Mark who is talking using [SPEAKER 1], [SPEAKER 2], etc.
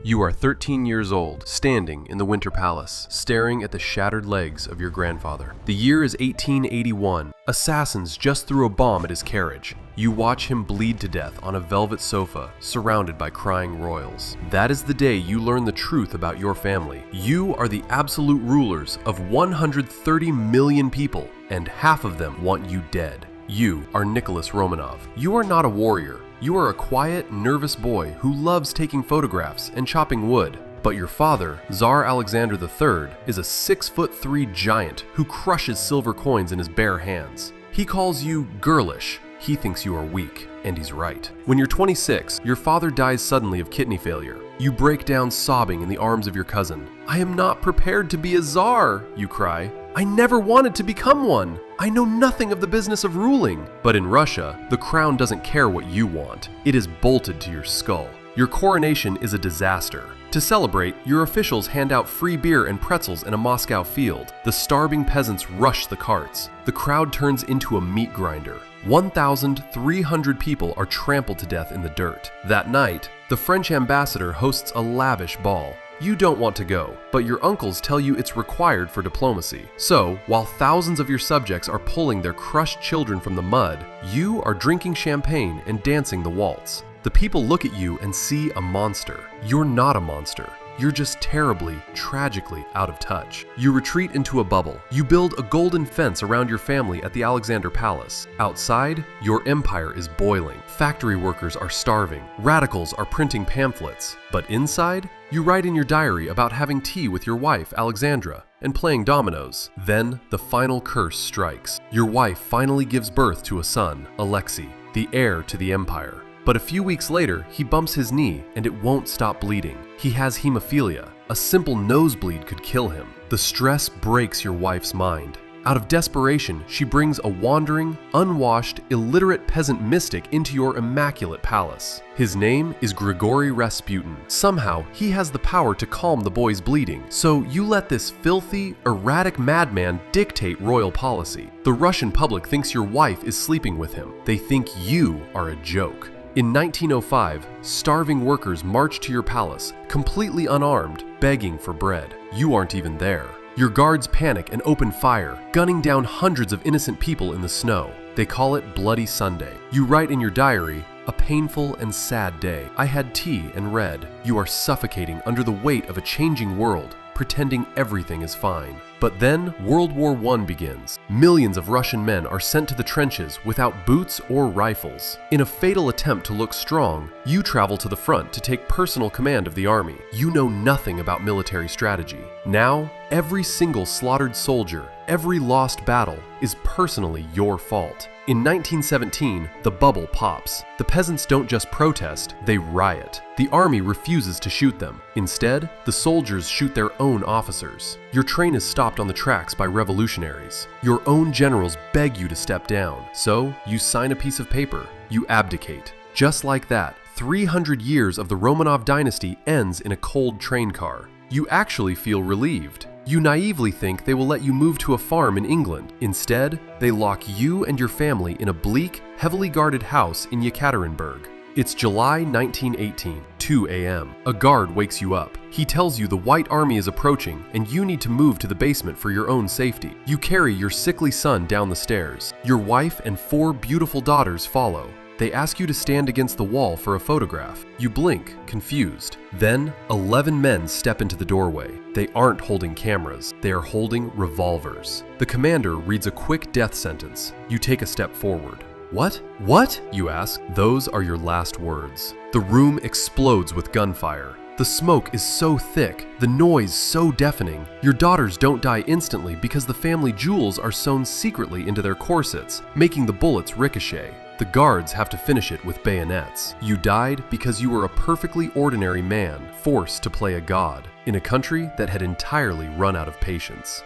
[SPEAKER 1] You are 13 years old, standing in the Winter Palace, staring at the shattered legs of your grandfather. The year is 1881. Assassins just threw a bomb at his carriage. You watch him bleed to death on a velvet sofa, surrounded by crying royals. That is the day you learn the truth about your family. You are the absolute rulers of 130 million people, and half of them want you dead. You are Nicholas Romanov. You are not a warrior. You are a quiet, nervous boy who loves taking photographs and chopping wood. But your father, Tsar Alexander III, is a 6'3" giant who crushes silver coins in his bare hands. He calls you girlish. He thinks you are weak, and he's right. When you're 26, your father dies suddenly of kidney failure. You break down sobbing in the arms of your cousin. "I am not prepared to be a czar," you cry. "I never wanted to become one. I know nothing of the business of ruling." But in Russia, the crown doesn't care what you want. It is bolted to your skull. Your coronation is a disaster. To celebrate, your officials hand out free beer and pretzels in a Moscow field. The starving peasants rush the carts. The crowd turns into a meat grinder. 1,300 people are trampled to death in the dirt. That night, the French ambassador hosts a lavish ball. You don't want to go, but your uncles tell you it's required for diplomacy. So, while thousands of your subjects are pulling their crushed children from the mud, you are drinking champagne and dancing the waltz. The people look at you and see a monster. You're not a monster. You're just terribly, tragically out of touch. You retreat into a bubble. You build a golden fence around your family at the Alexander Palace. Outside, your empire is boiling. Factory workers are starving. Radicals are printing pamphlets. But inside, you write in your diary about having tea with your wife, Alexandra, and playing dominoes. Then, the final curse strikes. Your wife finally gives birth to a son, Alexei, the heir to the empire. But a few weeks later, he bumps his knee and it won't stop bleeding. He has hemophilia. A simple nosebleed could kill him. The stress breaks your wife's mind. Out of desperation, she brings a wandering, unwashed, illiterate peasant mystic into your immaculate palace. His name is Grigory Rasputin. Somehow, he has the power to calm the boy's bleeding, so you let this filthy, erratic madman dictate royal policy. The Russian public thinks your wife is sleeping with him. They think you are a joke. In 1905, starving workers march to your palace, completely unarmed, begging for bread. You aren't even there. Your guards panic and open fire, gunning down hundreds of innocent people in the snow. They call it Bloody Sunday. You write in your diary, "A painful and sad day. I had tea and read." You are suffocating under the weight of a changing world, pretending everything is fine. But then World War I begins. Millions of Russian men are sent to the trenches without boots or rifles. In a fatal attempt to look strong, you travel to the front to take personal command of the army. You know nothing about military strategy. Now, every single slaughtered soldier, every lost battle is personally your fault. In 1917, the bubble pops. The peasants don't just protest, they riot. The army refuses to shoot them. Instead, the soldiers shoot their own officers. Your train is stopped on the tracks by revolutionaries. Your own generals beg you to step down, so you sign a piece of paper. You abdicate. Just like that, 300 years of the Romanov dynasty ends in a cold train car. You actually feel relieved. You naively think they will let you move to a farm in England. Instead, they lock you and your family in a bleak, heavily guarded house in Yekaterinburg. It's July 1918, 2 a.m. A guard wakes you up. He tells you the White Army is approaching and you need to move to the basement for your own safety. You carry your sickly son down the stairs. Your wife and 4 beautiful daughters follow. They ask you to stand against the wall for a photograph. You blink, confused. Then, 11 men step into the doorway. They aren't holding cameras, they are holding revolvers. The commander reads a quick death sentence. You take a step forward. "What? What?" you ask. Those are your last words. The room explodes with gunfire. The smoke is so thick, the noise so deafening. Your daughters don't die instantly because the family jewels are sewn secretly into their corsets, making the bullets ricochet. The guards have to finish it with bayonets. You died because you were a perfectly ordinary man, forced to play a god, in a country that had entirely run out of patience.